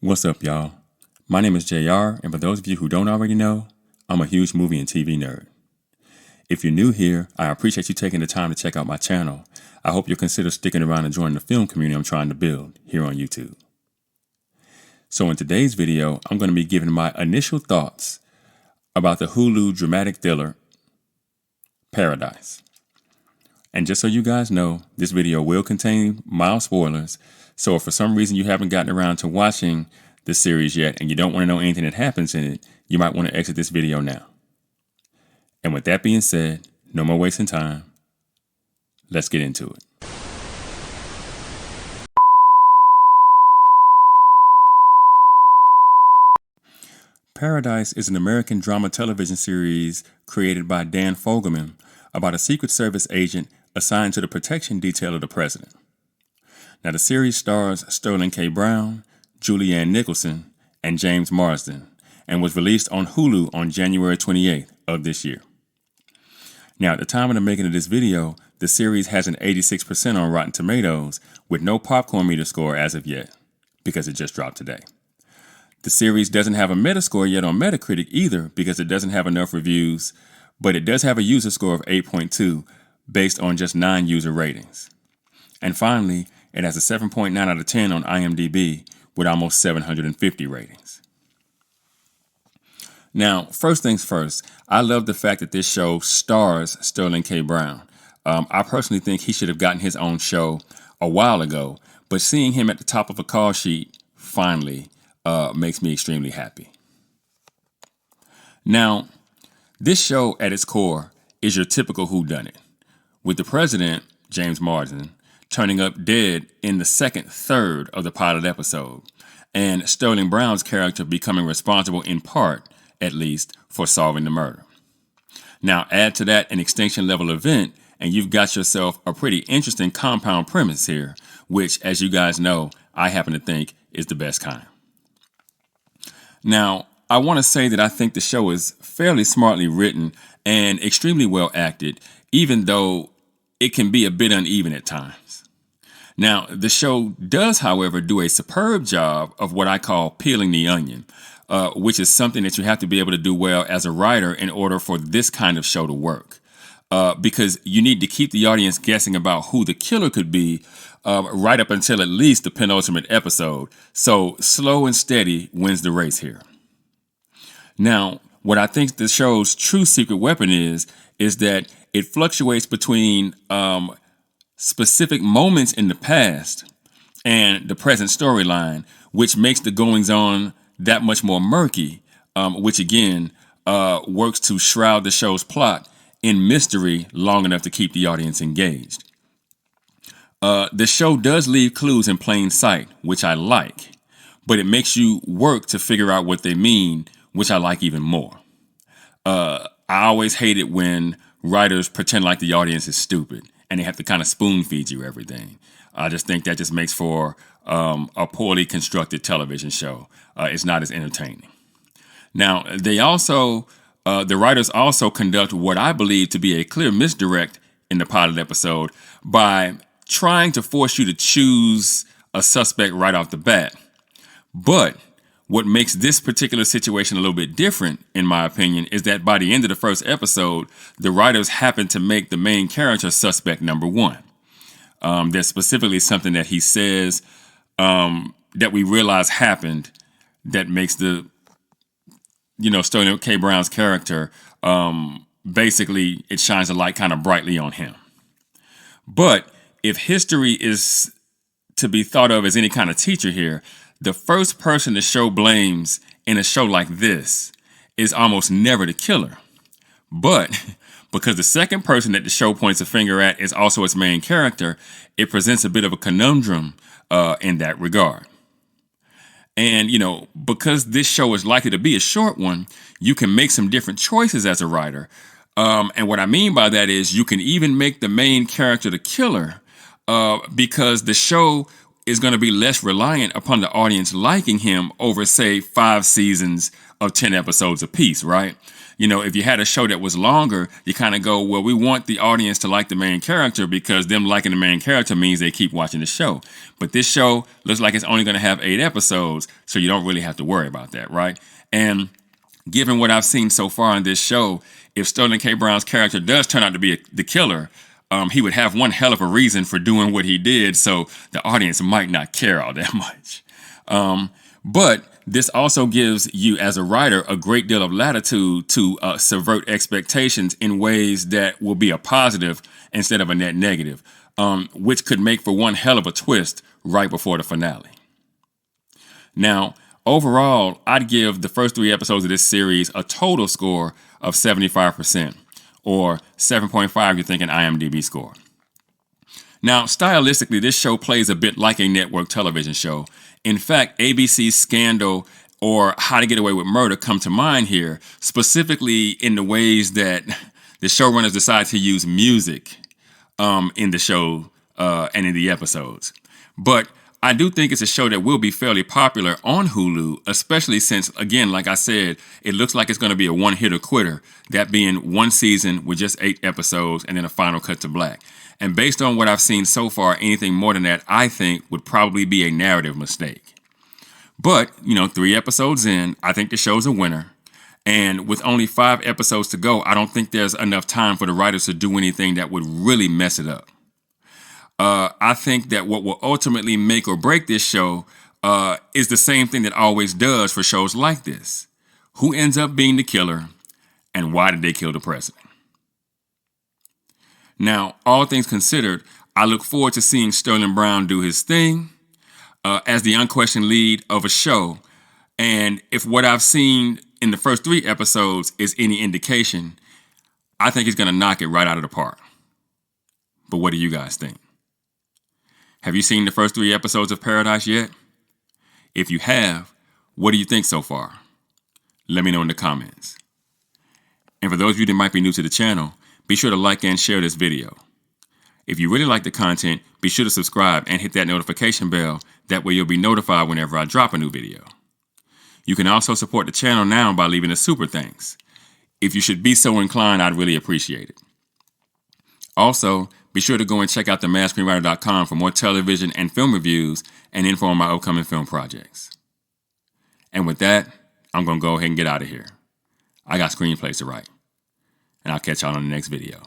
What's up, y'all? My name is JR, and for those of you who don't already know, I'm a huge movie and TV nerd. If you're new here, I appreciate you taking the time to check out my channel. I hope you'll consider sticking around and joining the film community I'm trying to build here on YouTube. So in today's video, I'm going to be giving my initial thoughts about the HULU Dramatic Thriller, Paradise. And just so you guys know, this video will contain mild spoilers, so if for some reason you haven't gotten around to watching the series yet and you don't want to know anything that happens in it, you might want to exit this video now. And with that being said, no more wasting time. Let's get into it. Paradise is an American drama television series created by Dan Fogelman about a Secret Service agent assigned to the protection detail of the president. Now, the series stars Sterling K. Brown, Julianne Nicholson, and James Marsden, and was released on Hulu on January 28th of this year. Now, at the time of the making of this video, the series has an 86% on Rotten Tomatoes with no popcorn meter score as of yet, because it just dropped today. The series doesn't have a Metascore yet on Metacritic either because it doesn't have enough reviews, but it does have a user score of 8.2 based on just 9 user ratings. And finally, it has a 7.9 out of 10 on IMDb with almost 750 ratings. Now, first things first, I love the fact that this show stars Sterling K. Brown. I personally think he should have gotten his own show a while ago, but seeing him at the top of a call sheet finally makes me extremely happy. Now, this show at its core is your typical whodunit, with the president, James Marsden, turning up dead in the second third of the pilot episode, and Sterling Brown's character becoming responsible in part, at least, for solving the murder. Now, add to that an extinction level event, and you've got yourself a pretty interesting compound premise here, which, as you guys know, I happen to think is the best kind. Now, I want to say that I think the show is fairly smartly written and extremely well acted, even though it can be a bit uneven at times. Now, the show does, however, do a superb job of what I call peeling the onion, which is something that you have to be able to do well as a writer in order for this kind of show to work. Because you need to keep the audience guessing about who the killer could be right up until at least the penultimate episode. So slow and steady wins the race here. Now, what I think the show's true secret weapon is that it fluctuates between specific moments in the past and the present storyline, which makes the goings-on that much more murky, which again works to shroud the show's plot in mystery long enough to keep the audience engaged. The show does leave clues in plain sight, which I like, but it makes you work to figure out what they mean, which I like even more. I always hate it when writers pretend like the audience is stupid and they have to kind of spoon feed you everything. I just think that just makes for a poorly constructed television show. It's not as entertaining. Now, the writers also conduct what I believe to be a clear misdirect in the pilot episode by trying to force you to choose a suspect right off the bat. But what makes this particular situation a little bit different, in my opinion, is that by the end of the first episode, the writers happen to make the main character suspect number one. There's specifically something that he says that we realize happened that makes Sterling K. Brown's character, basically it shines a light kind of brightly on him. But if history is to be thought of as any kind of teacher here, the first person the show blames in a show like this is almost never the killer. But because the second person that the show points a finger at is also its main character, it presents a bit of a conundrum in that regard. And, because this show is likely to be a short one, you can make some different choices as a writer. And what I mean by that is you can even make the main character the killer because the show is going to be less reliant upon the audience liking him over, say, 5 seasons of 10 episodes apiece, right? if you had a show that was longer, you kind of go, well, we want the audience to like the main character because them liking the main character means they keep watching the show. But this show looks like it's only going to have 8 episodes, so you don't really have to worry about that, right? And given what I've seen so far on this show, if Sterling K. Brown's character does turn out to be the killer, he would have one hell of a reason for doing what he did, so the audience might not care all that much. But this also gives you, as a writer, a great deal of latitude to subvert expectations in ways that will be a positive instead of a net negative, which could make for one hell of a twist right before the finale. Now, overall, I'd give the first 3 episodes of this series a total score of 75%, or 7.5 you think an IMDb score. Now, stylistically, this show plays a bit like a network television show. In fact, ABC's Scandal or How to Get Away with Murder come to mind here, specifically in the ways that the showrunners decide to use music in the show and in the episodes. But I do think it's a show that will be fairly popular on Hulu, especially since, again, like I said, it looks like it's going to be a one-hitter quitter, that being one season with just 8 episodes and then a final cut to black. And based on what I've seen so far, anything more than that, I think, would probably be a narrative mistake. But, 3 episodes in, I think the show's a winner. And with only 5 episodes to go, I don't think there's enough time for the writers to do anything that would really mess it up. I think that what will ultimately make or break this show is the same thing that always does for shows like this. Who ends up being the killer, and why did they kill the president? Now, all things considered, I look forward to seeing Sterling Brown do his thing as the unquestioned lead of a show. And if what I've seen in the first 3 episodes is any indication, I think he's going to knock it right out of the park. But what do you guys think? Have you seen the first 3 episodes of Paradise yet? If you have, what do you think so far? Let me know in the comments. And for those of you that might be new to the channel, be sure to like and share this video. If you really like the content, be sure to subscribe and hit that notification bell. That way you'll be notified whenever I drop a new video. You can also support the channel now by leaving a super thanks. If you should be so inclined, I'd really appreciate it. Also, be sure to go and check out themaskscreenwriter.com for more television and film reviews and info on my upcoming film projects. And with that, I'm going to go ahead and get out of here. I got screenplays to write. And I'll catch y'all on the next video.